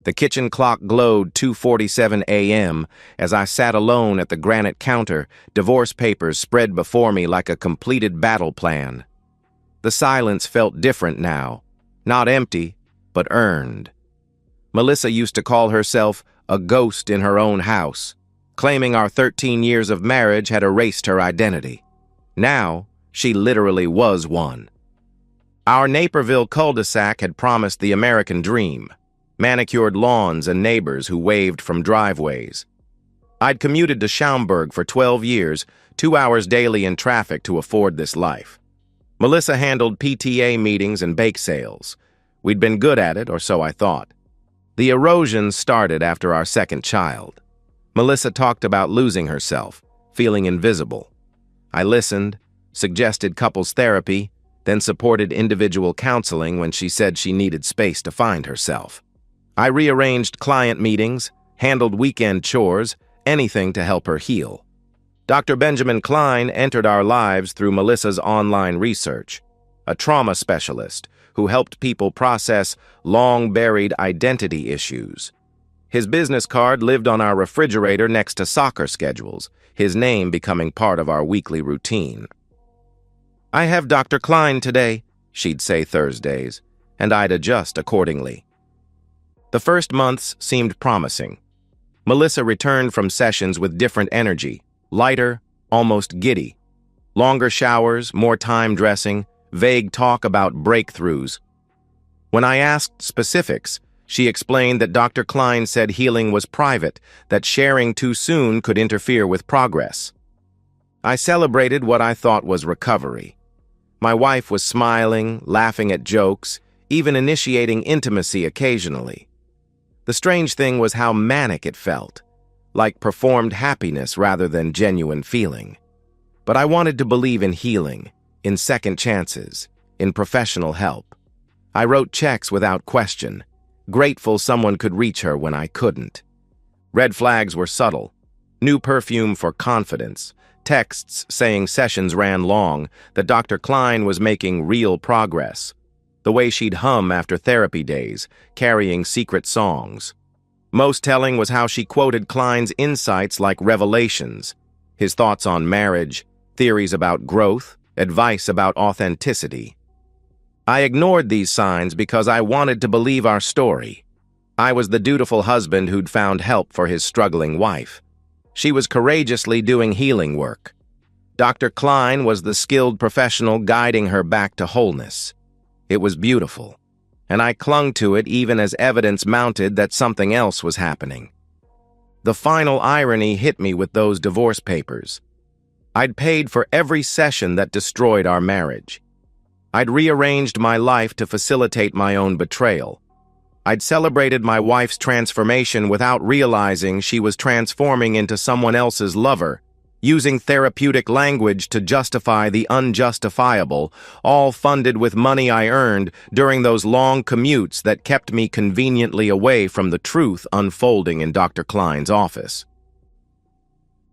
The kitchen clock glowed 2:47 a.m. as I sat alone at the granite counter, divorce papers spread before me like a completed battle plan. The silence felt different now, not empty, but earned. Melissa used to call herself a ghost in her own house, claiming our 13 years of marriage had erased her identity. Now, she literally was one. Our Naperville cul-de-sac had promised the American dream: manicured lawns and neighbors who waved from driveways. I'd commuted to Schaumburg for 12 years, 2 hours daily in traffic to afford this life. Melissa handled PTA meetings and bake sales. We'd been good at it, or so I thought. The erosion started after our second child. Melissa talked about losing herself, feeling invisible. I listened, suggested couples therapy, then supported individual counseling when she said she needed space to find herself. I rearranged client meetings, handled weekend chores, anything to help her heal. Dr. Benjamin Klein entered our lives through Melissa's online research, a trauma specialist who helped people process long-buried identity issues. His business card lived on our refrigerator next to soccer schedules, his name becoming part of our weekly routine. "I have Dr. Klein today," she'd say Thursdays, and I'd adjust accordingly. The first months seemed promising. Melissa returned from sessions with different energy, lighter, almost giddy. Longer showers, more time dressing, vague talk about breakthroughs. When I asked specifics, she explained that Dr. Klein said healing was private, that sharing too soon could interfere with progress. I celebrated what I thought was recovery. My wife was smiling, laughing at jokes, even initiating intimacy occasionally. The strange thing was how manic it felt, like performed happiness rather than genuine feeling. But I wanted to believe in healing, in second chances, in professional help. I wrote checks without question, grateful someone could reach her when I couldn't. Red flags were subtle: new perfume for confidence, texts saying sessions ran long, that Dr. Klein was making real progress, the way she'd hum after therapy days, carrying secret songs. Most telling was how she quoted Klein's insights like revelations, his thoughts on marriage, theories about growth, advice about authenticity. I ignored these signs because I wanted to believe our story. I was the dutiful husband who'd found help for his struggling wife. She was courageously doing healing work. Dr. Klein was the skilled professional guiding her back to wholeness. It was beautiful, and I clung to it even as evidence mounted that something else was happening. The final irony hit me with those divorce papers. I'd paid for every session that destroyed our marriage. I'd rearranged my life to facilitate my own betrayal. I'd celebrated my wife's transformation without realizing she was transforming into someone else's lover, using therapeutic language to justify the unjustifiable, all funded with money I earned during those long commutes that kept me conveniently away from the truth unfolding in Dr. Klein's office.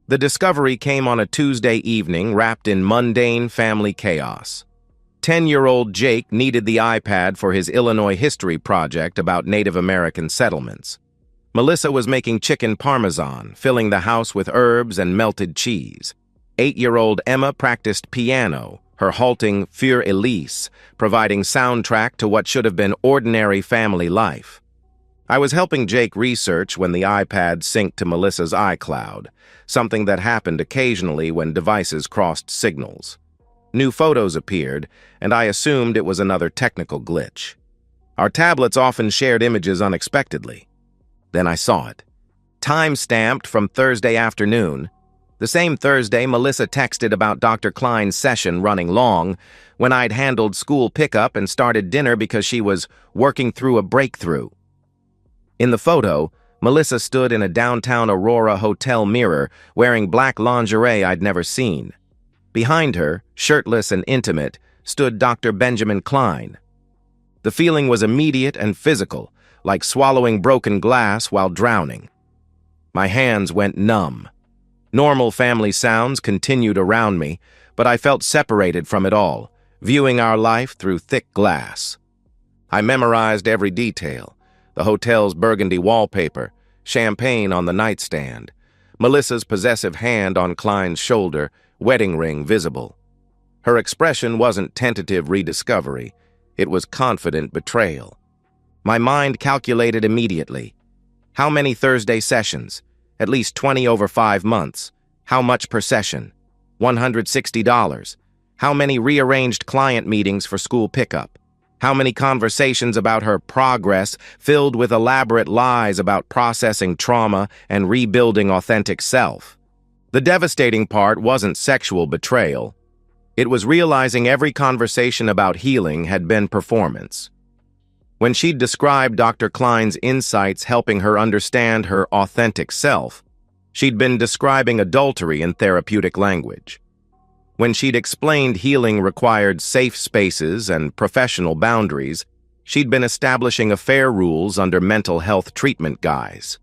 The discovery came on a Tuesday evening wrapped in mundane family chaos. 10-year-old Jake needed the iPad for his Illinois history project about Native American settlements. Melissa was making chicken parmesan, filling the house with herbs and melted cheese. 8-year-old Emma practiced piano, her halting Für Elise, providing soundtrack to what should have been ordinary family life. I was helping Jake research when the iPad synced to Melissa's iCloud, something that happened occasionally when devices crossed signals. New photos appeared, and I assumed it was another technical glitch. Our tablets often shared images unexpectedly. Then I saw it. Time-stamped from Thursday afternoon. The same Thursday, Melissa texted about Dr. Klein's session running long, when I'd handled school pickup and started dinner because she was working through a breakthrough. In the photo, Melissa stood in a downtown Aurora hotel mirror, wearing black lingerie I'd never seen. Behind her, shirtless and intimate, stood Dr. Benjamin Klein. The feeling was immediate and physical, like swallowing broken glass while drowning. My hands went numb. Normal family sounds continued around me, but I felt separated from it all, viewing our life through thick glass. I memorized every detail: the hotel's burgundy wallpaper, champagne on the nightstand, Melissa's possessive hand on Klein's shoulder, wedding ring visible. Her expression wasn't tentative rediscovery, it was confident betrayal. My mind calculated immediately. How many Thursday sessions? At least 20 over 5 months. How much per session? $160. How many rearranged client meetings for school pickup? How many conversations about her progress filled with elaborate lies about processing trauma and rebuilding authentic self? The devastating part wasn't sexual betrayal. It was realizing every conversation about healing had been performance. When she'd described Dr. Klein's insights helping her understand her authentic self, she'd been describing adultery in therapeutic language. When she'd explained healing required safe spaces and professional boundaries, she'd been establishing affair rules under mental health treatment guise.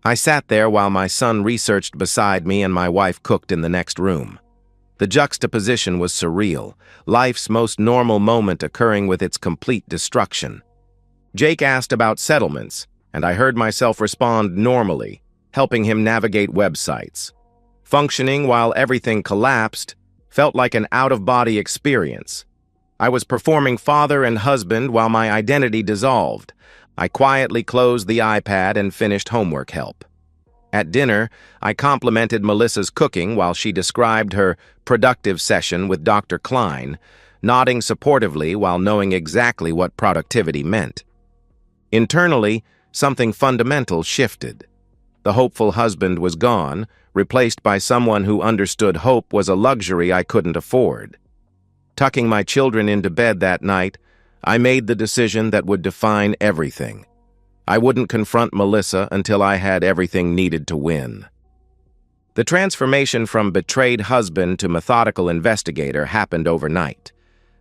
I sat there while my son researched beside me and my wife cooked in the next room. The juxtaposition was surreal, life's most normal moment occurring with its complete destruction. Jake asked about settlements, and I heard myself respond normally, helping him navigate websites. Functioning while everything collapsed felt like an out-of-body experience. I was performing father and husband while my identity dissolved. I quietly closed the iPad and finished homework help. At dinner, I complimented Melissa's cooking while she described her productive session with Dr. Klein, nodding supportively while knowing exactly what productivity meant. Internally, something fundamental shifted. The hopeful husband was gone, replaced by someone who understood hope was a luxury I couldn't afford. Tucking my children into bed that night, I made the decision that would define everything. I wouldn't confront Melissa until I had everything needed to win. The transformation from betrayed husband to methodical investigator happened overnight.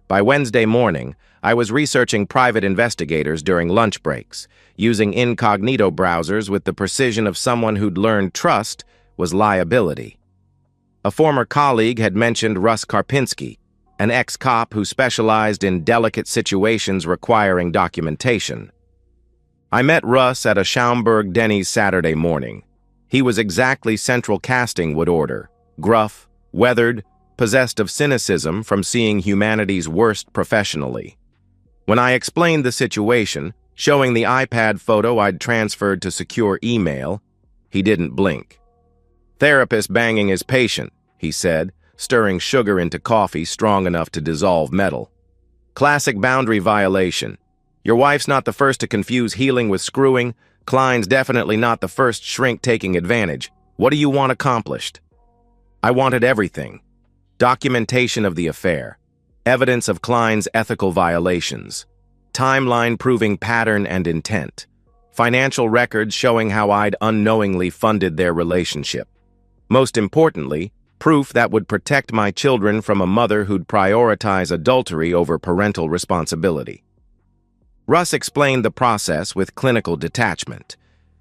By Wednesday morning, I was researching private investigators during lunch breaks, using incognito browsers with the precision of someone who'd learned trust was liability. A former colleague had mentioned Russ Karpinski, an ex-cop who specialized in delicate situations requiring documentation. I met Russ at a Schaumburg Denny's Saturday morning. He was exactly Central Casting would order, gruff, weathered, possessed of cynicism from seeing humanity's worst professionally. When I explained the situation, showing the iPad photo I'd transferred to secure email, he didn't blink. "Therapist banging his patient," he said, stirring sugar into coffee strong enough to dissolve metal. "Classic boundary violation. Your wife's not the first to confuse healing with screwing. Klein's definitely not the first shrink taking advantage. What do you want accomplished?" I wanted everything. Documentation of the affair, evidence of Klein's ethical violations, timeline proving pattern and intent, financial records showing how I'd unknowingly funded their relationship. Most importantly, proof that would protect my children from a mother who'd prioritize adultery over parental responsibility. Russ explained the process with clinical detachment.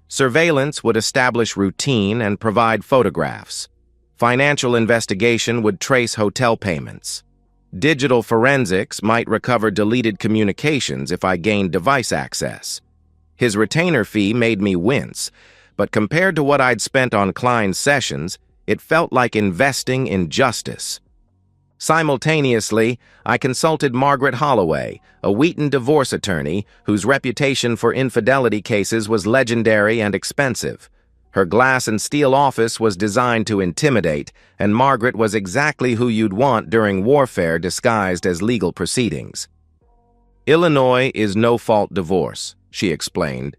Surveillance would establish routine and provide photographs. Financial investigation would trace hotel payments. Digital forensics might recover deleted communications if I gained device access. His retainer fee made me wince, but compared to what I'd spent on Klein's sessions, it felt like investing in justice. Simultaneously, I consulted Margaret Holloway, a Wheaton divorce attorney whose reputation for infidelity cases was legendary and expensive. Her glass and steel office was designed to intimidate, and Margaret was exactly who you'd want during warfare disguised as legal proceedings. "Illinois is no-fault divorce," she explained,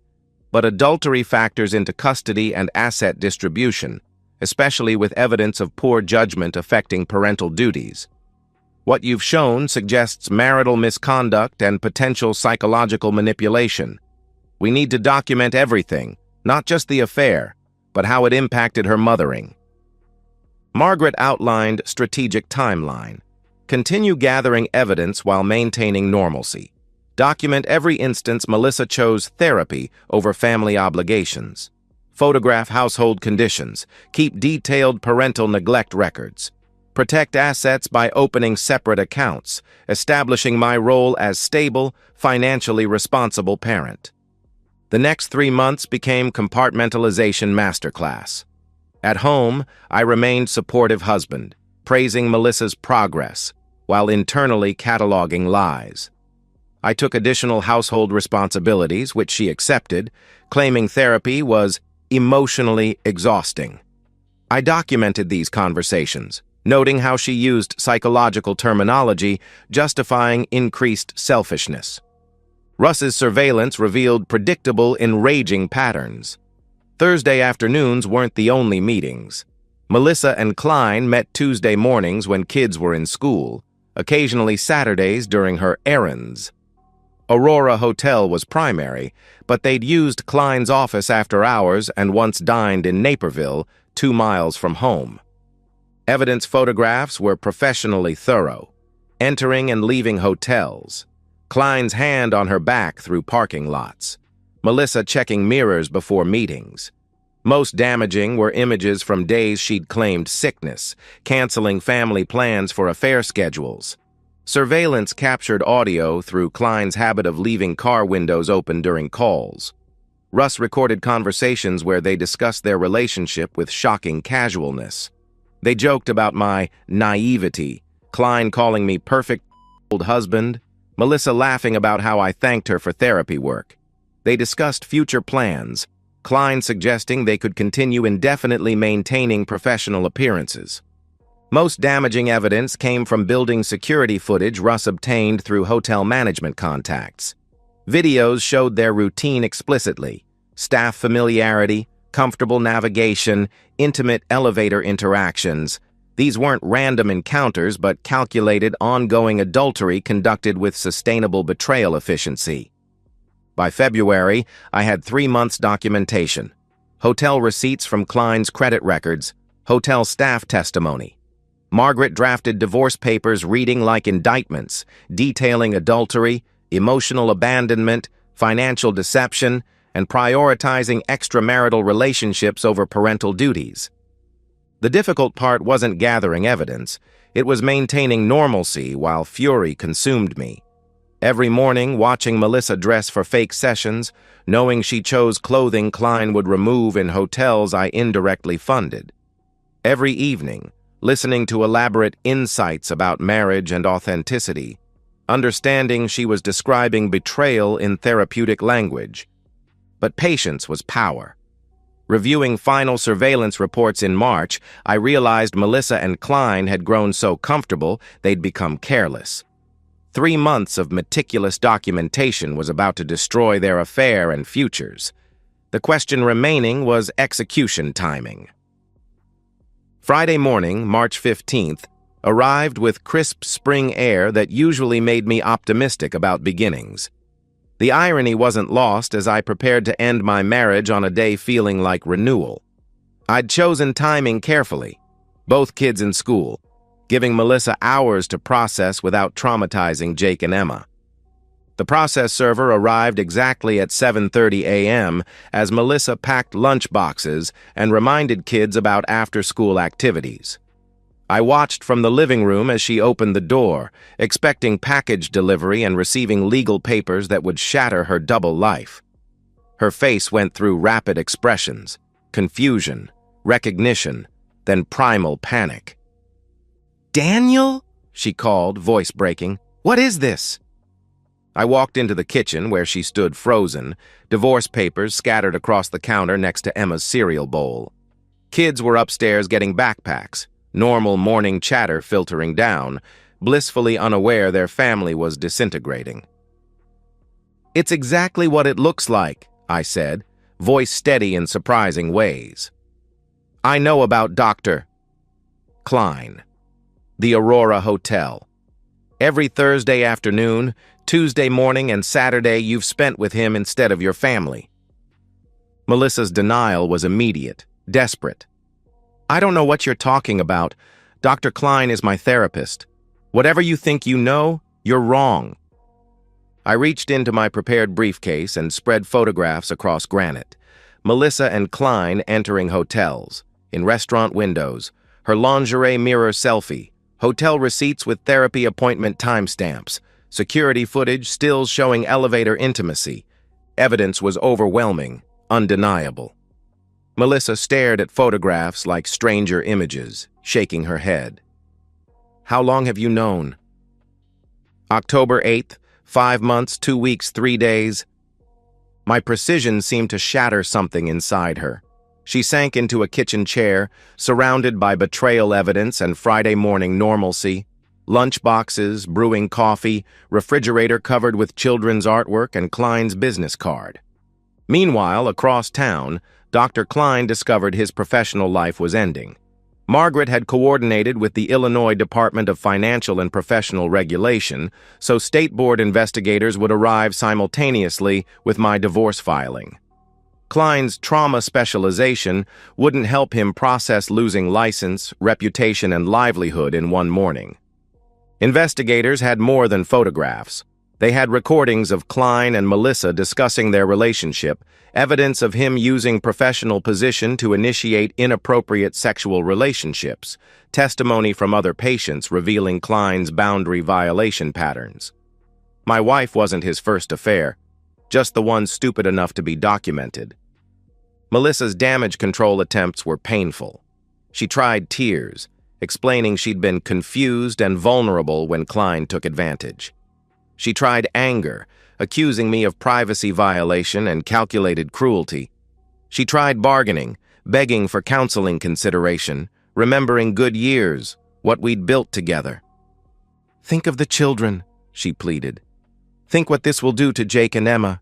"but adultery factors into custody and asset distribution, especially with evidence of poor judgment affecting parental duties. What you've shown suggests marital misconduct and potential psychological manipulation. We need to document everything, not just the affair, but how it impacted her mothering." Margaret outlined strategic timeline. Continue gathering evidence while maintaining normalcy. Document every instance Melissa chose therapy over family obligations. Photograph household conditions. Keep detailed parental neglect records. Protect assets by opening separate accounts, establishing my role as stable, financially responsible parent. The next 3 months became compartmentalization masterclass. At home, I remained supportive husband, praising Melissa's progress, while internally cataloging lies. I took additional household responsibilities, which she accepted, claiming therapy was emotionally exhausting. I documented these conversations, noting how she used psychological terminology, justifying increased selfishness. Russ's surveillance revealed predictable, enraging patterns. Thursday afternoons weren't the only meetings. Melissa and Klein met Tuesday mornings when kids were in school, occasionally Saturdays during her errands. Aurora Hotel was primary, but they'd used Klein's office after hours and once dined in Naperville, 2 miles from home. Evidence photographs were professionally thorough, entering and leaving hotels, Klein's hand on her back through parking lots, Melissa checking mirrors before meetings. Most damaging were images from days she'd claimed sickness, canceling family plans for affair schedules. Surveillance captured audio through Klein's habit of leaving car windows open during calls. Russ recorded conversations where they discussed their relationship with shocking casualness. They joked about my naivety, Klein calling me perfect old husband, Melissa laughing about how I thanked her for therapy work. They discussed future plans, Klein suggesting they could continue indefinitely maintaining professional appearances. Most damaging evidence came from building security footage Russ obtained through hotel management contacts. Videos showed their routine explicitly: staff familiarity, comfortable navigation, intimate elevator interactions. These weren't random encounters, but calculated, ongoing adultery conducted with sustainable betrayal efficiency. By February, I had 3 months documentation: hotel receipts from Klein's credit records, hotel staff testimony. Margaret drafted divorce papers reading like indictments, detailing adultery, emotional abandonment, financial deception, and prioritizing extramarital relationships over parental duties. The difficult part wasn't gathering evidence, it was maintaining normalcy while fury consumed me. Every morning, watching Melissa dress for fake sessions, knowing she chose clothing Klein would remove in hotels I indirectly funded. Every evening, listening to elaborate insights about marriage and authenticity, understanding she was describing betrayal in therapeutic language. But patience was power. Reviewing final surveillance reports in March, I realized Melissa and Klein had grown so comfortable they'd become careless. 3 months of meticulous documentation was about to destroy their affair and futures. The question remaining was execution timing. Friday morning, March 15th, arrived with crisp spring air that usually made me optimistic about beginnings. The irony wasn't lost as I prepared to end my marriage on a day feeling like renewal. I'd chosen timing carefully, both kids in school, giving Melissa hours to process without traumatizing Jake and Emma. The process server arrived exactly at 7:30 a.m. as Melissa packed lunch boxes and reminded kids about after-school activities. I watched from the living room as she opened the door, expecting package delivery and receiving legal papers that would shatter her double life. Her face went through rapid expressions: confusion, recognition, then primal panic. "Daniel?" she called, voice breaking. "What is this?" I walked into the kitchen where she stood frozen, divorce papers scattered across the counter next to Emma's cereal bowl. Kids were upstairs getting backpacks, normal morning chatter filtering down, blissfully unaware their family was disintegrating. "It's exactly what it looks like," I said, voice steady in surprising ways. "I know about Dr. Klein. The Aurora Hotel. Every Thursday afternoon, Tuesday morning, and Saturday you've spent with him instead of your family." Melissa's denial was immediate, desperate. "I don't know what you're talking about. Dr. Klein is my therapist. Whatever you think you know, you're wrong." I reached into my prepared briefcase and spread photographs across granite. Melissa and Klein entering hotels, in restaurant windows, her lingerie mirror selfie, hotel receipts with therapy appointment timestamps, security footage, stills showing elevator intimacy. Evidence was overwhelming, undeniable. Melissa stared at photographs like stranger images, shaking her head. How long have you known? October 8th, 5 months, 2 weeks, 3 days. My precision seemed to shatter something inside her. She sank into a kitchen chair, surrounded by betrayal evidence and Friday morning normalcy. Lunch boxes, brewing coffee, refrigerator covered with children's artwork and Klein's business card. Meanwhile, across town, Dr. Klein discovered his professional life was ending. Margaret had coordinated with the Illinois Department of Financial and Professional Regulation, so state board investigators would arrive simultaneously with my divorce filing. Klein's trauma specialization wouldn't help him process losing license, reputation, and livelihood in one morning. Investigators had more than photographs. They had recordings of Klein and Melissa discussing their relationship, evidence of him using professional position to initiate inappropriate sexual relationships, testimony from other patients revealing Klein's boundary violation patterns. My wife wasn't his first affair, just the one stupid enough to be documented. Melissa's damage control attempts were painful. She tried tears, explaining she'd been confused and vulnerable when Klein took advantage. She tried anger, accusing me of privacy violation and calculated cruelty. She tried bargaining, begging for counseling consideration, remembering good years, what we'd built together. Think of the children, she pleaded. Think what this will do to Jake and Emma.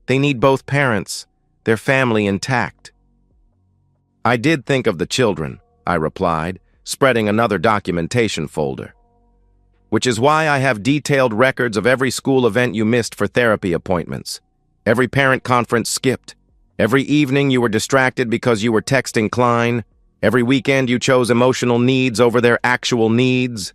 They need both parents, their family intact. I did think of the children, I replied, spreading another documentation folder. Which is why I have detailed records of every school event you missed for therapy appointments, every parent conference skipped, every evening you were distracted because you were texting Klein, every weekend you chose emotional needs over their actual needs.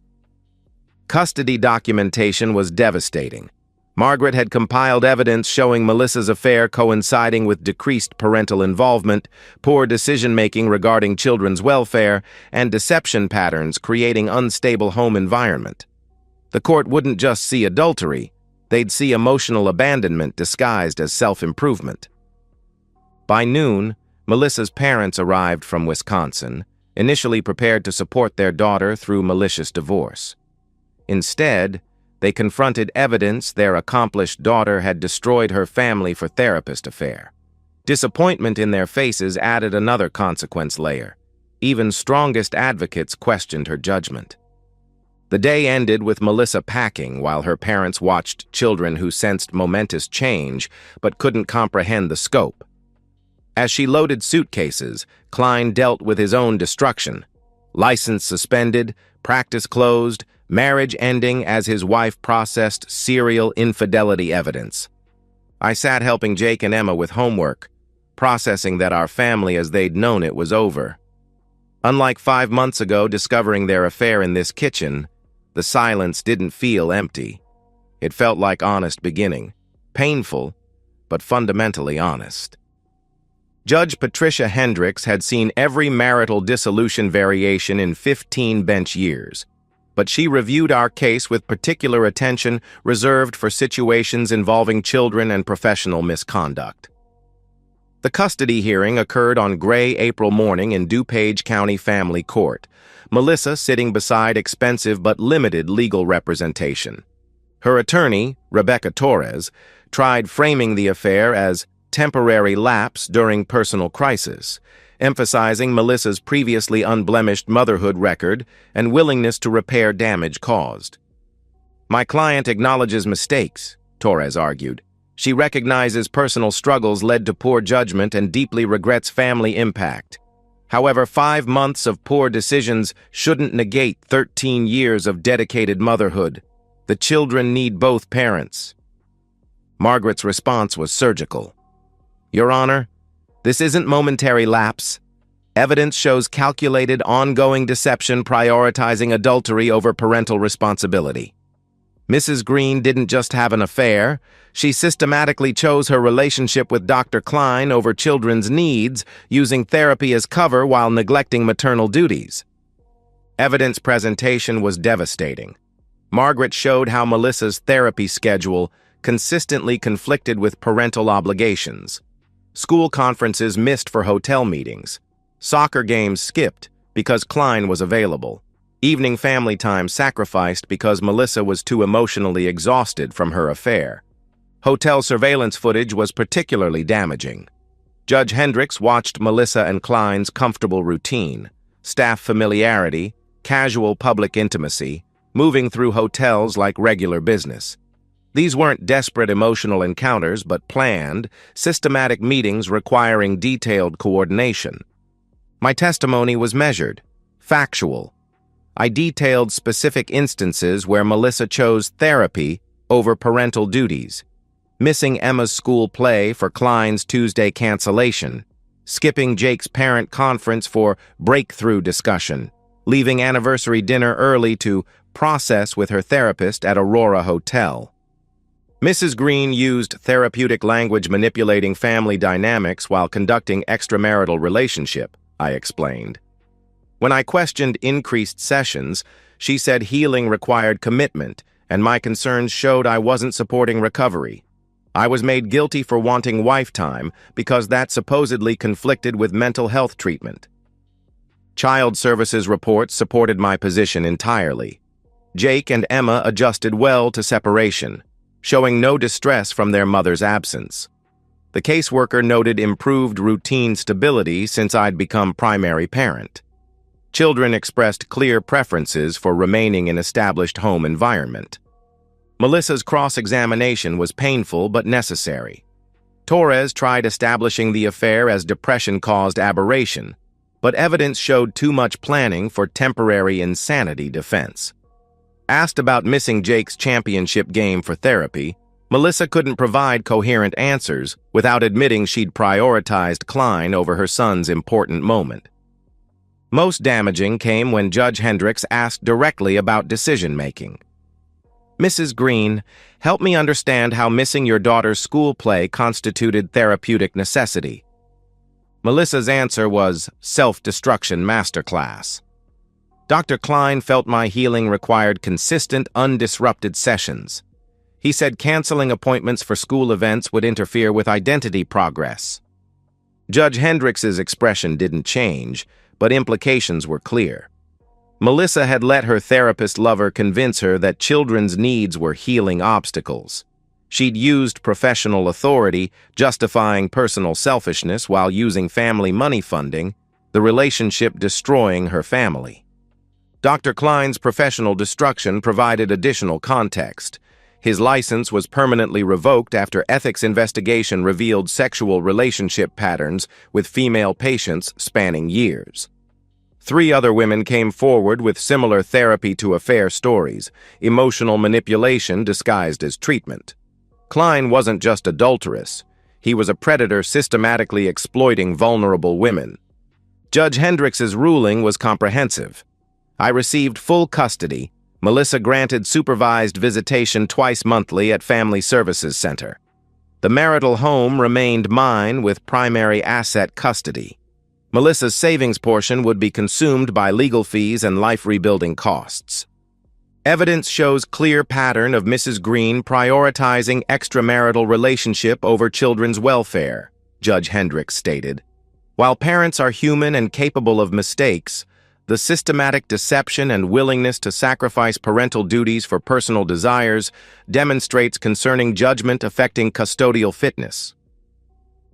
Custody documentation was devastating. Margaret had compiled evidence showing Melissa's affair coinciding with decreased parental involvement, poor decision-making regarding children's welfare, and deception patterns creating unstable home environment. The court wouldn't just see adultery, they'd see emotional abandonment disguised as self-improvement. By noon, Melissa's parents arrived from Wisconsin, initially prepared to support their daughter through malicious divorce. Instead, they confronted evidence their accomplished daughter had destroyed her family for therapist affair. Disappointment in their faces added another consequence layer. Even strongest advocates questioned her judgment. The day ended with Melissa packing while her parents watched children who sensed momentous change but couldn't comprehend the scope. As she loaded suitcases, Klein dealt with his own destruction. License suspended, practice closed, marriage ending as his wife processed serial infidelity evidence. I sat helping Jake and Emma with homework, processing that our family as they'd known it was over. Unlike 5 months ago discovering their affair in this kitchen, the silence didn't feel empty. It felt like honest beginning, painful, but fundamentally honest. Judge Patricia Hendricks had seen every marital dissolution variation in 15 bench years, but she reviewed our case with particular attention reserved for situations involving children and professional misconduct. The custody hearing occurred on gray April morning in DuPage County Family Court, Melissa sitting beside expensive but limited legal representation. Her attorney, Rebecca Torres, tried framing the affair as temporary lapse during personal crisis, emphasizing Melissa's previously unblemished motherhood record and willingness to repair damage caused. My client acknowledges mistakes, Torres argued. She recognizes personal struggles led to poor judgment and deeply regrets family impact. However, 5 months of poor decisions shouldn't negate 13 years of dedicated motherhood. The children need both parents. Margaret's response was surgical. Your Honor, this isn't momentary lapse. Evidence shows calculated, ongoing deception prioritizing adultery over parental responsibility. Mrs. Green didn't just have an affair. She systematically chose her relationship with Dr. Klein over children's needs, using therapy as cover while neglecting maternal duties. Evidence presentation was devastating. Margaret showed how Melissa's therapy schedule, consistently conflicted with parental obligations. School conferences missed for hotel meetings. Soccer games skipped because Klein was available. Evening family time sacrificed because Melissa was too emotionally exhausted from her affair. Hotel surveillance footage was particularly damaging. Judge Hendricks watched Melissa and Klein's comfortable routine, staff familiarity, casual public intimacy, moving through hotels like regular business. These weren't desperate emotional encounters, but planned, systematic meetings requiring detailed coordination. My testimony was measured, factual. I detailed specific instances where Melissa chose therapy over parental duties, missing Emma's school play for Klein's Tuesday cancellation, skipping Jake's parent conference for breakthrough discussion, leaving anniversary dinner early to process with her therapist at Aurora Hotel. Mrs. Green used therapeutic language manipulating family dynamics while conducting extramarital relationship, I explained. When I questioned increased sessions, she said healing required commitment, and my concerns showed I wasn't supporting recovery. I was made guilty for wanting wife time because that supposedly conflicted with mental health treatment. Child Services reports supported my position entirely. Jake and Emma adjusted well to separation, showing no distress from their mother's absence. The caseworker noted improved routine stability since I'd become primary parent. Children expressed clear preferences for remaining in established home environment. Melissa's cross-examination was painful but necessary. Torres tried establishing the affair as depression-caused aberration, but evidence showed too much planning for temporary insanity defense. Asked about missing Jake's championship game for therapy, Melissa couldn't provide coherent answers without admitting she'd prioritized Klein over her son's important moment. Most damaging came when Judge Hendricks asked directly about decision-making. Mrs. Green, help me understand how missing your daughter's school play constituted therapeutic necessity. Melissa's answer was self-destruction masterclass. Dr. Klein felt my healing required consistent, undisrupted sessions. He said canceling appointments for school events would interfere with identity progress. Judge Hendricks's expression didn't change, but implications were clear. Melissa had let her therapist lover convince her that children's needs were healing obstacles. She'd used professional authority, justifying personal selfishness while using family money funding, the relationship destroying her family. Dr. Klein's professional destruction provided additional context. His license was permanently revoked after ethics investigation revealed sexual relationship patterns with female patients spanning years. 3 other women came forward with similar therapy-to-affair stories, emotional manipulation disguised as treatment. Klein wasn't just adulterous. He was a predator systematically exploiting vulnerable women. Judge Hendricks's ruling was comprehensive. I received full custody. Melissa granted supervised visitation twice monthly at Family Services Center. The marital home remained mine with primary asset custody. Melissa's savings portion would be consumed by legal fees and life rebuilding costs. Evidence shows clear pattern of Mrs. Green prioritizing extramarital relationship over children's welfare, Judge Hendricks stated. While parents are human and capable of mistakes, the systematic deception and willingness to sacrifice parental duties for personal desires demonstrates concerning judgment affecting custodial fitness.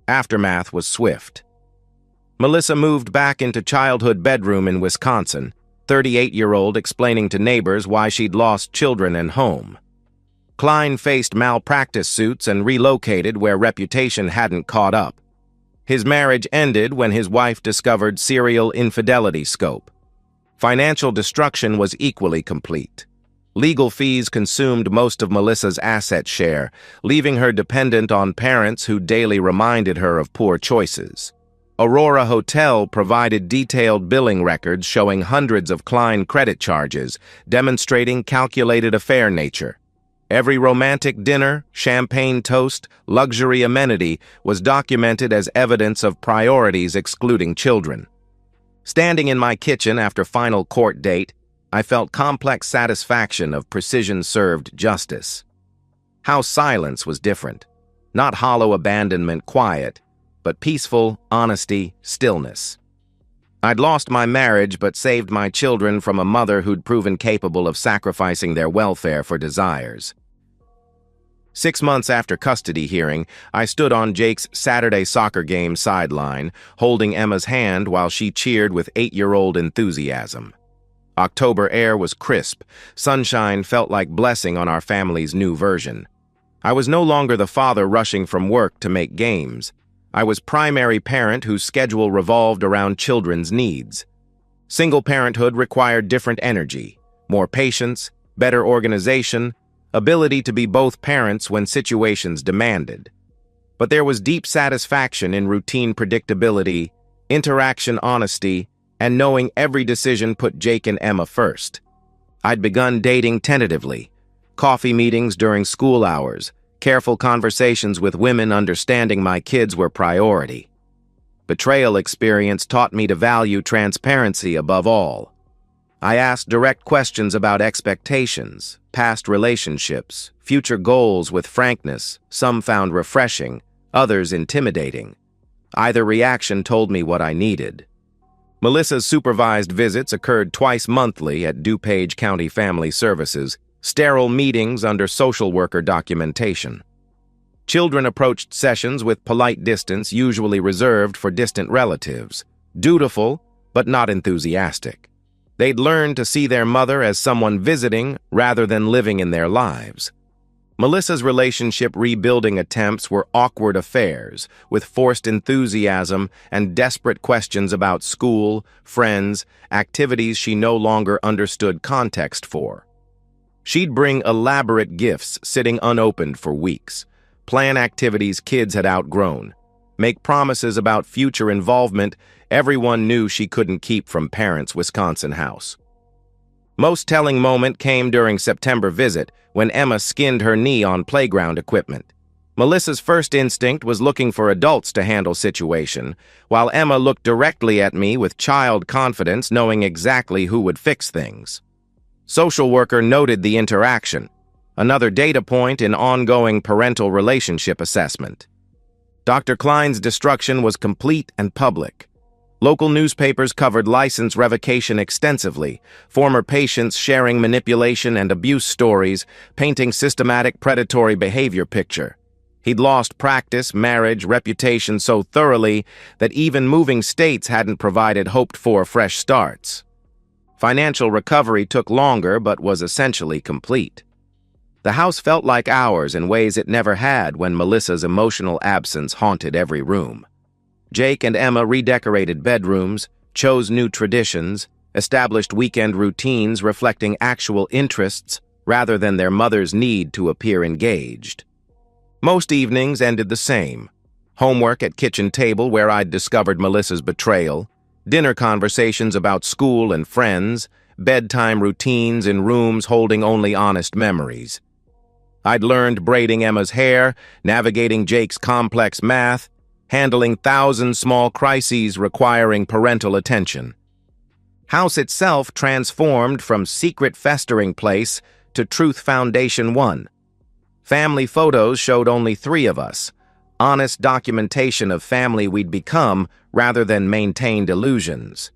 Aftermath was swift. Melissa moved back into childhood bedroom in Wisconsin, 38-year-old explaining to neighbors why she'd lost children and home. Klein faced malpractice suits and relocated where reputation hadn't caught up. His marriage ended when his wife discovered serial infidelity scope. Financial destruction was equally complete. Legal fees consumed most of Melissa's asset share, leaving her dependent on parents who daily reminded her of poor choices. Aurora Hotel provided detailed billing records showing hundreds of Klein credit charges, demonstrating calculated affair nature. Every romantic dinner, champagne toast, luxury amenity was documented as evidence of priorities excluding children. Standing in my kitchen after final court date, I felt complex satisfaction of precision-served justice. House silence was different. Not hollow abandonment, quiet, but peaceful honesty, stillness. I'd lost my marriage but saved my children from a mother who'd proven capable of sacrificing their welfare for desires. 6 months after custody hearing, I stood on Jake's Saturday soccer game sideline, holding Emma's hand while she cheered with 8-year-old enthusiasm. October air was crisp. Sunshine felt like blessing on our family's new version. I was no longer the father rushing from work to make games. I was primary parent whose schedule revolved around children's needs. Single parenthood required different energy, more patience, better organization, ability to be both parents when situations demanded. But there was deep satisfaction in routine predictability, interaction honesty, and knowing every decision put Jake and Emma first. I'd begun dating tentatively, coffee meetings during school hours, careful conversations with women understanding my kids were priority. Betrayal experience taught me to value transparency above all. I asked direct questions about expectations, past relationships, future goals with frankness. Some found refreshing, others intimidating. Either reaction told me what I needed. Melissa's supervised visits occurred twice monthly at DuPage County Family Services, sterile meetings under social worker documentation. Children approached sessions with polite distance usually reserved for distant relatives, dutiful but not enthusiastic. They'd learned to see their mother as someone visiting rather than living in their lives. Melissa's relationship rebuilding attempts were awkward affairs, with forced enthusiasm and desperate questions about school, friends, activities she no longer understood context for. She'd bring elaborate gifts sitting unopened for weeks, plan activities kids had outgrown, make promises about future involvement everyone knew she couldn't keep from parents' Wisconsin house. Most telling moment came during September visit when Emma skinned her knee on playground equipment. Melissa's first instinct was looking for adults to handle situation, while Emma looked directly at me with child confidence, knowing exactly who would fix things. Social worker noted the interaction, another data point in ongoing parental relationship assessment. Dr. Klein's destruction was complete and public. Local newspapers covered license revocation extensively, former patients sharing manipulation and abuse stories, painting systematic predatory behavior picture. He'd lost practice, marriage, reputation so thoroughly that even moving states hadn't provided hoped-for fresh starts. Financial recovery took longer but was essentially complete. The house felt like ours in ways it never had when Melissa's emotional absence haunted every room. Jake and Emma redecorated bedrooms, chose new traditions, established weekend routines reflecting actual interests rather than their mother's need to appear engaged. Most evenings ended the same. Homework at kitchen table where I'd discovered Melissa's betrayal, dinner conversations about school and friends, bedtime routines in rooms holding only honest memories. I'd learned braiding Emma's hair, navigating Jake's complex math, handling 1,000 small crises requiring parental attention. House itself transformed from secret festering place to Truth Foundation 1. Family photos showed only 3 of us, honest documentation of family we'd become rather than maintained illusions.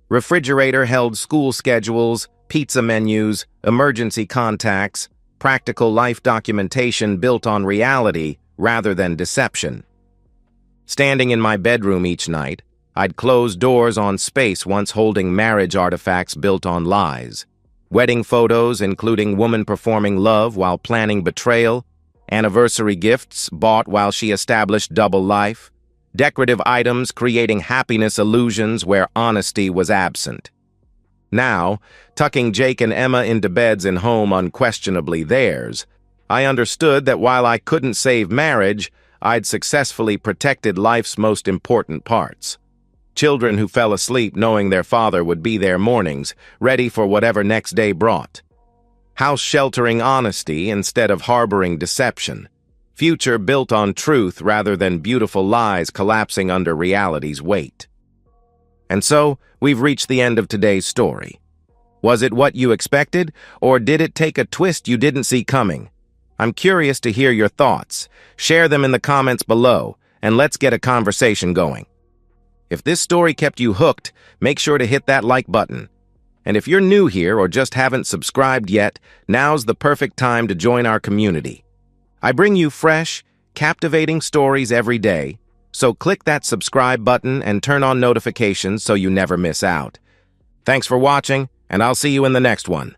Refrigerator held school schedules, pizza menus, emergency contacts, practical life documentation built on reality rather than deception. Standing in my bedroom each night, I'd close doors on space once holding marriage artifacts built on lies. Wedding photos including woman performing love while planning betrayal, anniversary gifts bought while she established double life, decorative items creating happiness illusions where honesty was absent. Now, tucking Jake and Emma into beds and home unquestionably theirs, I understood that while I couldn't save marriage, I'd successfully protected life's most important parts. Children who fell asleep knowing their father would be there mornings, ready for whatever next day brought. House sheltering honesty instead of harboring deception. Future built on truth rather than beautiful lies collapsing under reality's weight. And so, we've reached the end of today's story. Was it what you expected, or did it take a twist you didn't see coming? I'm curious to hear your thoughts. Share them in the comments below, and let's get a conversation going. If this story kept you hooked, make sure to hit that like button. And if you're new here or just haven't subscribed yet, now's the perfect time to join our community. I bring you fresh, captivating stories every day, so click that subscribe button and turn on notifications so you never miss out. Thanks for watching, and I'll see you in the next one.